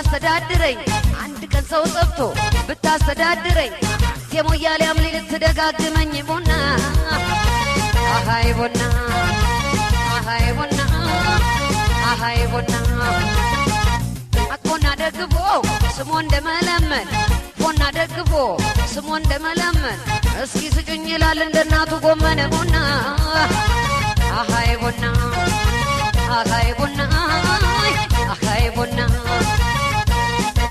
ብታስተዳድረኝ አንድ ቀን ሰው ጠፍቶ ብታስተዳድረኝ የሞያሌ አምሊ ልትደጋግመኝ ቡና አሃይ ቡና አሃይ ቡና አሃይ ቡና አቆና ደግፎ ስሞ እንደመለመን ቡና ደግፎ ስሞ እንደመለመን እስኪ ስጩኝ ይላል እንደናቱ ጎመን ቡና አሃይ ቡና አሃይ ቡና አሃይ ቡና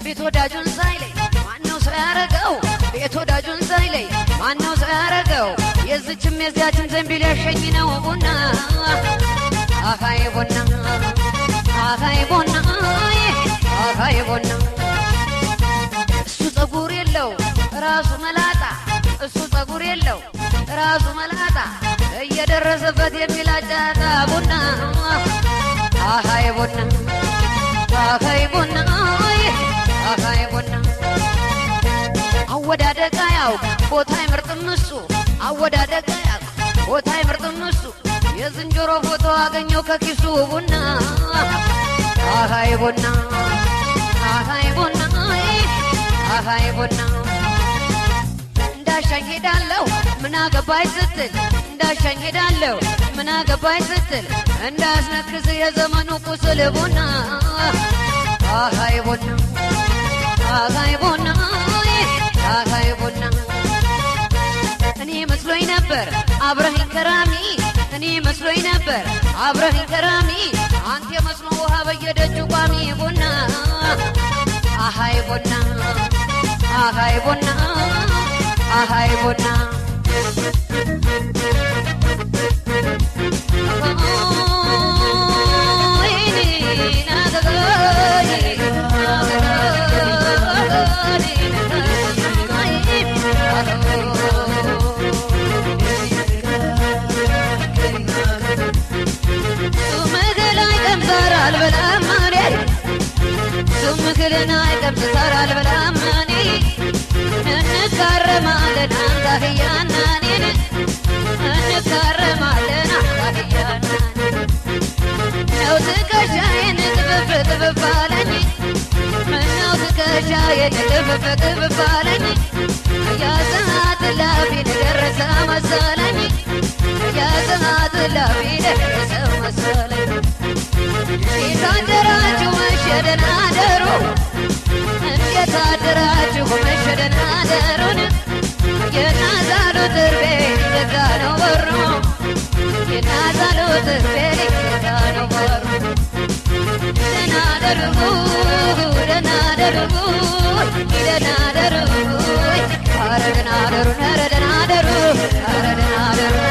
ቤት ወዳጁን ሳይለይ ማነው ሰው ያረገው ቤት ወዳጁን ሳይለይ ማነው ሰው ያረገው የዝችም የዚያችን ዘንቢል ያሸኝ ነው ቡና አሃይ ቡና አሃይ ቡና አሃይ ቡና እሱ ጸጉር የለው ራሱ መላጣ እሱ ጸጉር የለው ራሱ መላጣ እየደረሰበት የሚላጫታ ቡና አሃይ ቡና አሃይ ቡና አሃይ ቡና አወዳደቃ ያውቅ ቦታ አይመርጥም እሱ አወዳደቃ ያውቅ ቦታ አይመርጥም እሱ የዝንጀሮ ፎቶ አገኘው ከኪሱ ቡና አሃይ ቡና አሃይ ቡና አሃይ ቡና እንዳሻኝ ሄዳለሁ ምን አገባኝ ስትል እንዳሻኝ ሄዳለሁ ምን አገባኝ ስትል እንዳስነክስ የዘመኑ ቁስል ቡና አሃይ ቡና አሃይ ቡና አሃይ ቡና እኔ መስሎኝ ነበር አብረኸኝ ከራሚ እኔ መስሎኝ ነበር አብረኸኝ ከራሚ አንተ መስሎ ውሃ በየደጁ ቋሚ ቡና አሃይ ቡና አሃይ ቡና አሃይ ቡና ምክልና አይቀምስ ሰራል በላማኔ እንካረማለን አንጋህያና እኔን እንካረማለን አንጋህያና ነው ትከሻዬን ጥብብ ጥብብ አለኝ ምነው ትከሻዬን ጥብብ ጥብብ አለኝ ያሰዓት ላፊ ደረሰ መሰለኝ ያሰዓት ላፊ ደረሰ መሰለኝ የታደራችሁ መሸደና ደሩ እንዴት አደራችሁ መሸደና ደሩን የናዛሉ ትርቤ ዘጋ ነው በሩ የናዛሉ ትርቤ ዘጋ ነው በሩ ደህና ደሩ ደህና ደሩ ደህና ደሩ ኧረ ደህና ደሩ ኧረ ደህና ደሩ ኧረ ደህና ደሩ